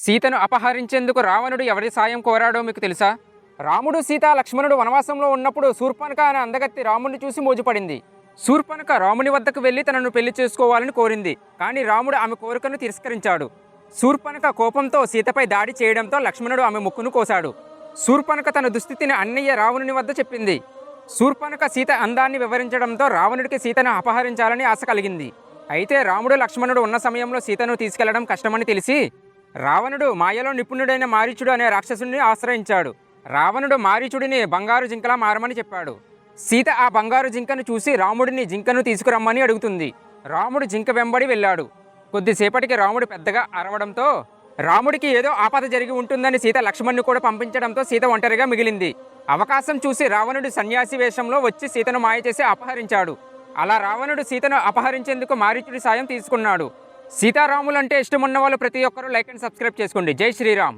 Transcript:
సీతను అపహరించేందుకు రావణుడు ఎవరి సాయం కోరాడో మీకు తెలుసా? రాముడు, సీత, లక్ష్మణుడు వనవాసంలో ఉన్నప్పుడు శూర్పణఖ అనే అందగత్తి రాముడిని చూసి మోజుపడింది. శూర్పణఖ రాముని వద్దకు వెళ్లి తనను పెళ్లి చేసుకోవాలని కోరింది. కానీ రాముడు ఆమె కోరికను తిరస్కరించాడు. శూర్పణఖ కోపంతో సీతపై దాడి చేయడంతో లక్ష్మణుడు ఆమె ముక్కును కోశాడు. శూర్పణఖ తన దుస్థితిని అన్నయ్య రావణుని వద్ద చెప్పింది. శూర్పణఖ సీత అందాన్ని వివరించడంతో రావణుడికి సీతను అపహరించాలని ఆశ కలిగింది. అయితే రాముడు, లక్ష్మణుడు ఉన్న సమయంలో సీతను తీసుకెళ్లడం కష్టమని తెలిసి రావణుడు మాయలో నిపుణుడైన మారీచుడు అనే రాక్షసుడిని ఆశ్రయించాడు. రావణుడు మారీచుడిని బంగారు జింకలా మారమని చెప్పాడు. సీత ఆ బంగారు జింకను చూసి రాముడిని జింకను తీసుకురమ్మని అడుగుతుంది. రాముడు జింక వెంబడి వెళ్ళాడు. కొద్దిసేపటికి రాముడు పెద్దగా అరవడంతో రాముడికి ఏదో ఆపద జరిగి ఉంటుందని సీత లక్ష్మణ్ణి కూడా పంపించడంతో సీత ఒంటరిగా మిగిలింది. అవకాశం చూసి రావణుడు సన్యాసి వేషంలో వచ్చి సీతను మాయ చేసి అపహరించాడు. అలా రావణుడు సీతను అపహరించేందుకు మారీచుడి సాయం తీసుకున్నాడు. సీతారాములంటే ఇష్టమున్న వాళ్ళు ప్రతి ఒక్కరూ లైక్ అండ్ సబ్స్క్రైబ్ చేసుకోండి. జై శ్రీరామ్.